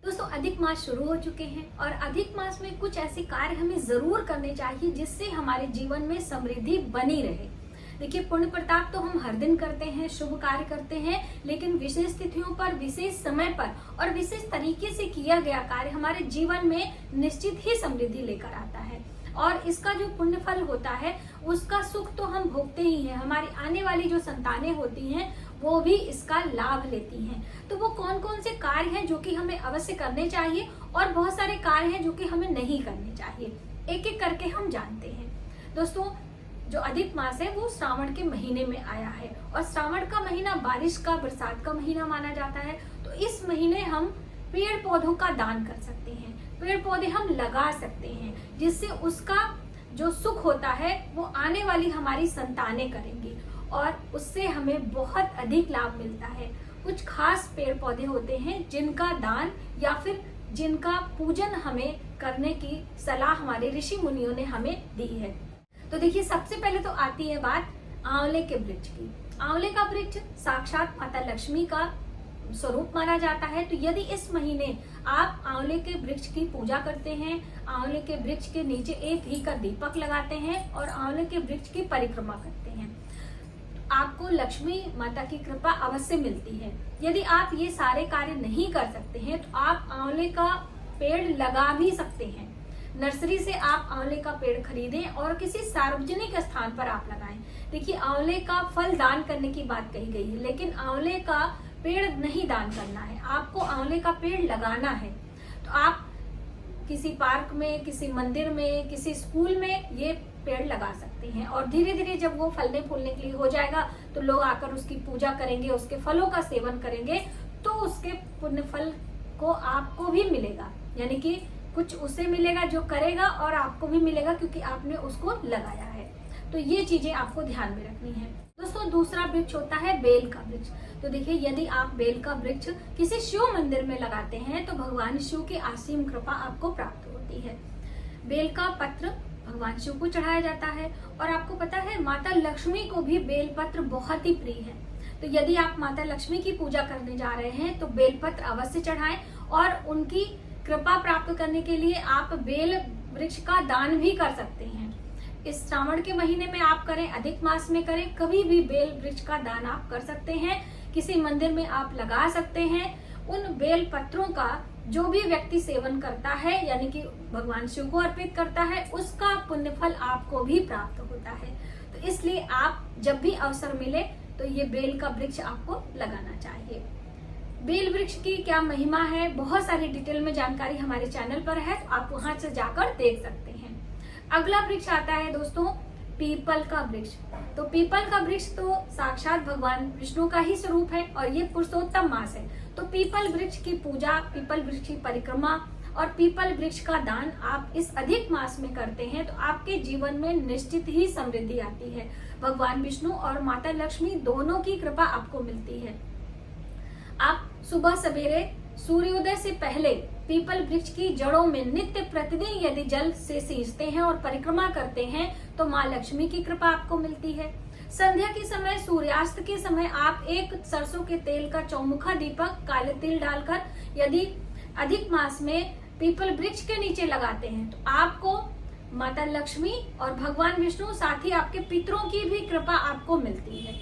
दोस्तों, अधिक मास शुरू हो चुके हैं और अधिक मास में कुछ ऐसे कार्य हमें जरूर करने चाहिए जिससे हमारे जीवन में समृद्धि बनी रहे। देखिए, पुण्य प्रताप तो हम हर दिन करते हैं, शुभ कार्य करते हैं, लेकिन विशेष तिथियों पर, विशेष समय पर और विशेष तरीके से किया गया कार्य हमारे जीवन में निश्चित ही समृद्धि लेकर आता है। और इसका जो पुण्य फल होता है उसका सुख तो हम भोगते ही हैं, हमारी आने वाली जो संतानें होती हैं वो भी इसका लाभ लेती हैं। तो वो कौन कौन से कार्य हैं जो कि हमें अवश्य करने चाहिए और बहुत सारे कार्य हैं जो कि हमें नहीं करने चाहिए, एक एक करके हम जानते हैं। दोस्तों, जो अधिक मास है वो श्रावण के महीने में आया है और श्रावण का महीना बारिश का, बरसात का महीना माना जाता है। तो इस महीने हम पेड़ पौधों का दान कर सकते हैं, पेड़ पौधे हम लगा सकते हैं, जिससे उसका जो सुख होता है वो आने वाली हमारी संतानें करेंगी और उससे हमें बहुत अधिक लाभ मिलता है। कुछ खास पेड़ पौधे होते हैं जिनका दान या फिर जिनका पूजन हमें करने की सलाह हमारे ऋषि मुनियों ने हमें दी है। तो देखिए, सबसे पहले तो आती है बात आंवले के वृक्ष की। आंवले का वृक्ष साक्षात माता लक्ष्मी का स्वरूप माना जाता है। तो यदि इस महीने आप आंवले के वृक्ष की पूजा करते हैं, आंवले के वृक्ष के नीचे एक घी का दीपक लगाते हैं और आंवले के वृक्ष की परिक्रमा करते हैं, आपको लक्ष्मी माता की कृपा अवश्य मिलती है। यदि आप ये सारे कार्य नहीं कर सकते हैं तो आप आंवले का पेड़ लगा भी सकते हैं। नर्सरी से आप आंवले का पेड़ खरीदें और किसी सार्वजनिक स्थान पर आप लगाएं। देखिए, आंवले का फल दान करने की बात कही गई है, लेकिन आंवले का पेड़ नहीं दान करना है, आपको आंवले का पेड़ लगाना है। तो आप किसी पार्क में, किसी मंदिर में, किसी स्कूल में ये पेड़ लगा सकते हैं और धीरे धीरे जब वो फलने फूलने के लिए हो जाएगा तो लोग आकर उसकी पूजा करेंगे, उसके फलों का सेवन करेंगे, तो उसके पुण्य फल को आपको भी मिलेगा। यानी कि कुछ उसे मिलेगा जो करेगा और आपको भी मिलेगा क्योंकि आपने उसको लगाया है। तो ये चीजें आपको ध्यान में रखनी है। दोस्तों, दूसरा वृक्ष होता है बेल का वृक्ष। तो देखिए, यदि आप बेल का वृक्ष किसी शिव मंदिर में लगाते हैं तो भगवान शिव की असीम कृपा आपको प्राप्त होती है। बेल का पत्र भगवान शिव को चढ़ाया जाता है और आपको पता है माता लक्ष्मी को भी बेल पत्र बहुत ही प्रिय है। तो यदि आप माता लक्ष्मी की पूजा करने जा रहे हैं तो बेल पत्र अवश्य चढ़ाएं और उनकी कृपा प्राप्त करने के लिए आप बेल वृक्ष का दान भी कर सकते हैं। इस श्रावण के महीने में आप करें, अधिक मास में करें, कभी भी बेल वृक्ष का दान आप कर सकते हैं। किसी मंदिर में आप लगा सकते हैं। उन बेल पत्रों का जो भी व्यक्ति सेवन करता है, यानी कि भगवान शिव को अर्पित करता है, उसका पुण्य फल आपको भी प्राप्त होता है। तो इसलिए आप जब भी अवसर मिले तो ये बेल का वृक्ष आपको लगाना चाहिए। बेल वृक्ष की क्या महिमा है, बहुत सारी डिटेल में जानकारी हमारे चैनल पर है, तो आप वहां से जाकर देख सकते हैं। अगला वृक्ष आता है दोस्तों पीपल का वृक्ष। तो पीपल का वृक्ष तो साक्षात भगवान विष्णु का ही स्वरूप है और ये पुरुषोत्तम मास है। तो पीपल वृक्ष की पूजा, पीपल वृक्ष की परिक्रमा और पीपल वृक्ष का दान आप इस अधिक मास में करते हैं तो आपके जीवन में निश्चित ही समृद्धि आती है। भगवान विष्णु और माता लक्ष्मी दोनों की कृपा आपको मिलती है। आप सुबह सवेरे सूर्योदय से पहले पीपल वृक्ष की जड़ों में नित्य प्रतिदिन यदि जल से सींचते हैं और परिक्रमा करते हैं तो माँ लक्ष्मी की कृपा आपको मिलती है। संध्या के समय, सूर्यास्त के समय आप एक सरसों के तेल का चौमुखा दीपक काले तिल डालकर यदि अधिक मास में पीपल वृक्ष के नीचे लगाते हैं तो आपको माता लक्ष्मी और भगवान विष्णु, साथ ही आपके पितरों की भी कृपा आपको मिलती है।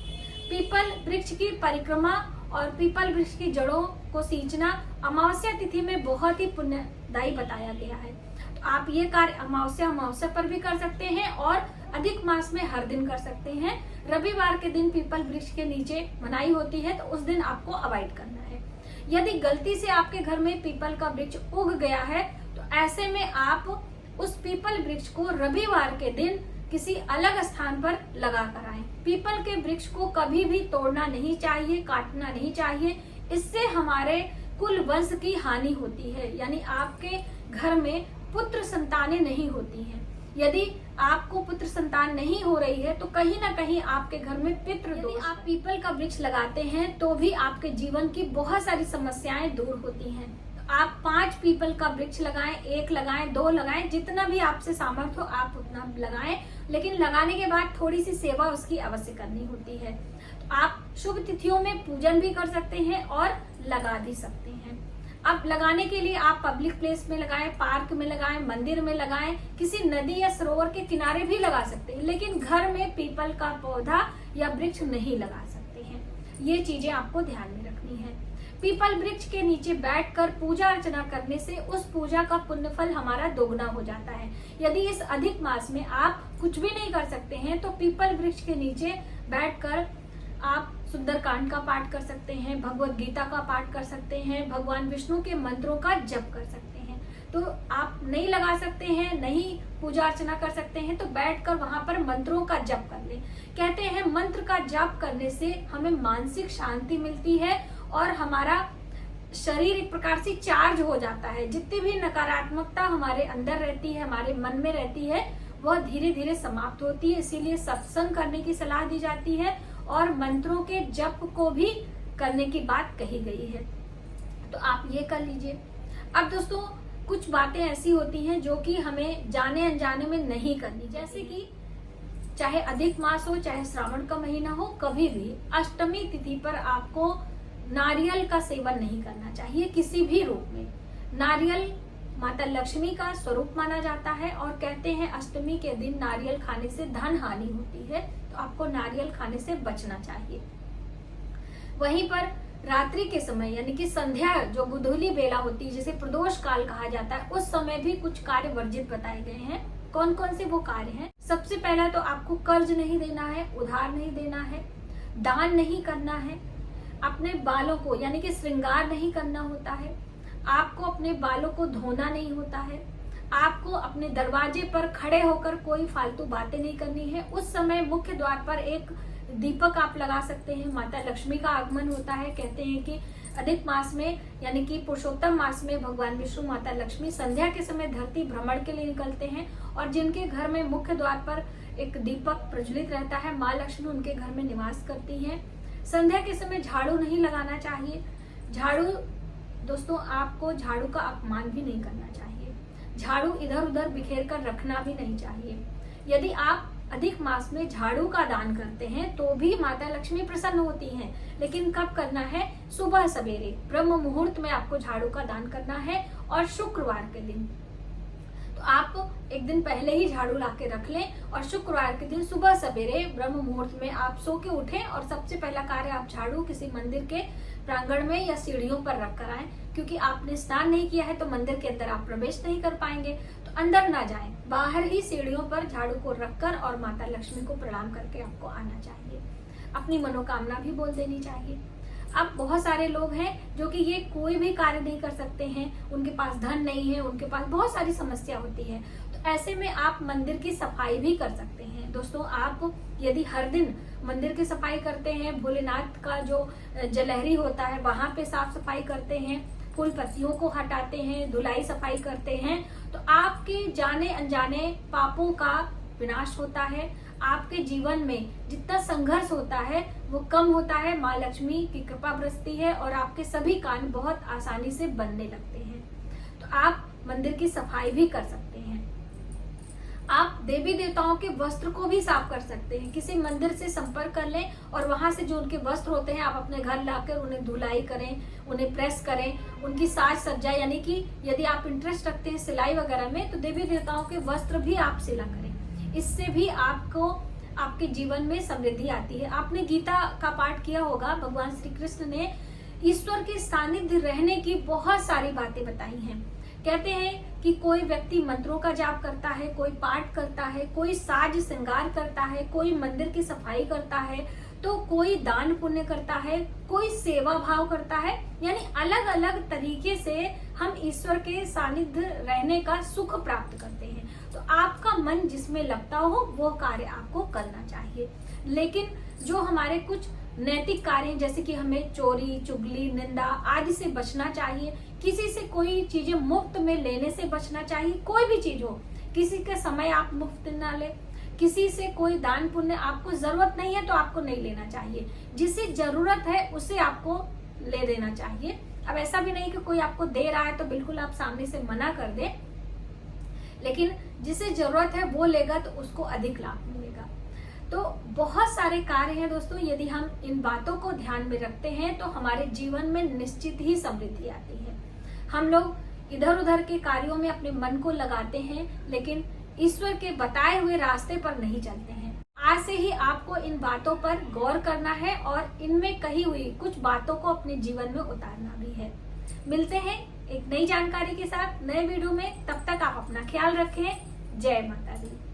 पीपल वृक्ष की परिक्रमा और पीपल वृक्ष की जड़ों को सींचना अमावस्या तिथि में बहुत ही पुण्यदायी बताया गया है। तो आप ये कार्य अमावस्या पर भी कर सकते हैं और अधिक मास में हर दिन कर सकते हैं। रविवार के दिन पीपल वृक्ष के नीचे मनाई होती है तो उस दिन आपको अवॉइड करना है। यदि गलती से आपके घर में पीपल का वृक्ष उग गया है तो ऐसे में आप उस पीपल वृक्ष को रविवार के दिन किसी अलग स्थान पर लगा कर आए। पीपल के वृक्ष को कभी भी तोड़ना नहीं चाहिए, काटना नहीं चाहिए। इससे हमारे कुल वंश की हानि होती है, यानी आपके घर में पुत्र संतानें नहीं होती हैं। यदि आपको पुत्र संतान नहीं हो रही है तो कहीं ना कहीं आपके घर में पितृ दोष। यदि आप पीपल का वृक्ष लगाते हैं तो भी आपके जीवन की बहुत सारी समस्याएं दूर होती हैं। आप 5 पीपल का वृक्ष लगाएं, 1 लगाएं, 2 लगाएं, जितना भी आपसे सामर्थ्य हो आप उतना लगाएं, लेकिन लगाने के बाद थोड़ी सी सेवा उसकी अवश्य करनी होती है। तो आप शुभ तिथियों में पूजन भी कर सकते हैं और लगा भी सकते हैं। अब लगाने के लिए आप पब्लिक प्लेस में लगाएं, पार्क में लगाएं, मंदिर में लगाएं, किसी नदी या सरोवर के किनारे भी लगा सकते हैं, लेकिन घर में पीपल का पौधा या वृक्ष नहीं लगा सकते हैं। ये चीजें आपको ध्यान में रखनी है। पीपल वृक्ष के नीचे बैठकर पूजा अर्चना करने से उस पूजा का पुण्य फल हमारा दोगुना हो जाता है। यदि इस अधिक मास में आप कुछ भी नहीं कर सकते हैं तो पीपल वृक्ष के नीचे बैठकर आप सुंदरकांड का पाठ कर सकते हैं, भगवत गीता का पाठ कर सकते हैं, भगवान विष्णु के मंत्रों का जप कर सकते हैं। तो आप नहीं लगा सकते हैं, नहीं पूजा अर्चना कर सकते हैं, तो बैठकर वहां पर मंत्रों का जप कर लें। कहते हैं मंत्र का जप करने से हमें मानसिक शांति मिलती है और हमारा शरीर एक प्रकार से चार्ज हो जाता है। जितनी भी नकारात्मकता हमारे अंदर रहती है, हमारे मन में रहती है, वह धीरे धीरे समाप्त होती है। इसीलिए सत्संग करने की सलाह दी जाती है और मंत्रों के जप को भी करने की बात कही गई है। तो आप ये कर लीजिए। अब दोस्तों कुछ बातें ऐसी होती हैं जो कि हमें जाने अनजाने में नहीं करनी, जैसे कि चाहे अधिक मास हो, चाहे श्रावण का महीना हो, कभी भी अष्टमी तिथि पर आपको नारियल का सेवन नहीं करना चाहिए किसी भी रूप में। नारियल माता लक्ष्मी का स्वरूप माना जाता है और कहते हैं अष्टमी के दिन नारियल खाने से धन हानि होती है, तो आपको नारियल खाने से बचना चाहिए। वहीं पर रात्रि के समय यानी कि संध्या जो गुधूली बेला होती है, जिसे प्रदोष काल कहा जाता है, उस समय भी कुछ कार्य वर्जित बताए गए हैं। कौन कौन से वो कार्य हैं? सबसे पहला तो आपको कर्ज नहीं देना है, उधार नहीं देना है, दान नहीं करना है, अपने बालों को यानी कि श्रृंगार नहीं करना होता है, आपको अपने बालों को धोना नहीं होता है, आपको अपने दरवाजे पर खड़े होकर कोई फालतू बातें नहीं करनी है। उस समय मुख्य द्वार पर एक दीपक आप लगा सकते हैं। माता लक्ष्मी का आगमन होता है। कहते हैं कि अधिक मास में यानी कि पुरुषोत्तम मास में भगवान विष्णु माता लक्ष्मी संध्या के समय धरती भ्रमण के लिए निकलते हैं और जिनके घर में मुख्य द्वार पर एक दीपक प्रज्वलित रहता है, माँ लक्ष्मी उनके घर में निवास करती हैं। संध्या के समय झाड़ू नहीं लगाना चाहिए। झाड़ू दोस्तों आपको झाड़ू का अपमान भी नहीं करना चाहिए। झाड़ू इधर उधर बिखेर कर रखना भी नहीं चाहिए। यदि आप अधिक मास में झाड़ू का दान करते हैं तो भी माता लक्ष्मी प्रसन्न होती हैं, लेकिन कब करना है? सुबह सवेरे ब्रह्म मुहूर्त में आपको झाड़ू का दान करना है और शुक्रवार के दिन। तो आप एक दिन पहले ही झाड़ू ला के रख लें और शुक्रवार के दिन सुबह सवेरे ब्रह्म मुहूर्त में आप सो के उठें और सबसे पहला कार्य आप झाड़ू किसी मंदिर के प्रांगण में या सीढ़ियों पर रख कर आए, क्योंकि आपने स्नान नहीं किया है तो मंदिर के अंदर आप प्रवेश नहीं कर पाएंगे। तो अंदर ना जाएं, बाहर ही सीढ़ियों पर झाड़ू को रखकर और माता लक्ष्मी को प्रणाम करके आपको आना चाहिए। अपनी मनोकामना भी बोल देनी चाहिए। अब बहुत सारे लोग हैं जो कि ये कोई भी कार्य नहीं कर सकते हैं, उनके पास धन नहीं है, उनके पास बहुत सारी समस्या होती है, तो ऐसे में आप मंदिर की सफाई भी कर सकते हैं। दोस्तों आप यदि हर दिन मंदिर की सफाई करते हैं, भोलेनाथ का जो जलहरी होता है वहां पे साफ सफाई करते हैं, फूल पत्तियों को हटाते हैं, धुलाई सफाई करते हैं, तो आपके जाने अनजाने पापों का विनाश होता है। आपके जीवन में जितना संघर्ष होता है वो कम होता है, माँ लक्ष्मी की कृपा बरसती है और आपके सभी काम बहुत आसानी से बनने लगते हैं। तो आप मंदिर की सफाई भी कर सकते हैं। आप देवी देवताओं के वस्त्र को भी साफ कर सकते हैं। किसी मंदिर से संपर्क कर लें और वहां से जो उनके वस्त्र होते हैं आप अपने घर लाकर उन्हें धुलाई करें, उन्हें प्रेस करें, उनकी साज सज्जा यानी कि यदि आप इंटरेस्ट रखते हैं सिलाई वगैरह में तो देवी देवताओं के वस्त्र भी आप सिला करें। इससे भी आपको आपके जीवन में समृद्धि आती है। आपने गीता का पाठ किया होगा। भगवान श्री कृष्ण ने ईश्वर के सानिध्य रहने की बहुत सारी बातें बताई हैं। कहते हैं कि कोई व्यक्ति मंत्रों का जाप करता है, कोई पाठ करता है, कोई साज श्रृंगार करता है, कोई मंदिर की सफाई करता है, तो कोई दान पुण्य करता है, कोई सेवा भाव करता है। यानी अलग अलग तरीके से हम ईश्वर के सानिध्य रहने का सुख प्राप्त करते हैं। तो आपका मन जिसमें लगता हो वो कार्य आपको करना चाहिए। लेकिन जो हमारे कुछ नैतिक कार्य जैसे कि हमें चोरी, चुगली, निंदा आदि से बचना चाहिए। किसी से कोई चीजें मुफ्त में लेने से बचना चाहिए। कोई भी चीज हो, किसी का समय आप मुफ्त ना ले, किसी से कोई दान पुण्य आपको जरूरत नहीं है तो आपको नहीं लेना चाहिए। जिसे जरूरत है उसे आपको ले देना चाहिए। अब ऐसा भी नहीं कि कोई आपको दे रहा है तो बिल्कुल आप सामने से मना कर दें, लेकिन जिसे जरूरत है वो लेगा तो उसको अधिक लाभ मिलेगा। तो बहुत सारे कार्य हैं दोस्तों, यदि हम इन बातों को ध्यान में रखते हैं तो हमारे जीवन में निश्चित ही समृद्धि आती है। हम लोग इधर उधर के कार्यों में अपने मन को लगाते हैं, लेकिन ईश्वर के बताए हुए रास्ते पर नहीं चलते हैं। आज से ही आपको इन बातों पर गौर करना है और इनमें कही हुई कुछ बातों को अपने जीवन में उतारना भी है। मिलते हैं एक नई जानकारी के साथ नए वीडियो में। तब तक आप अपना ख्याल रखें। जय माता दी।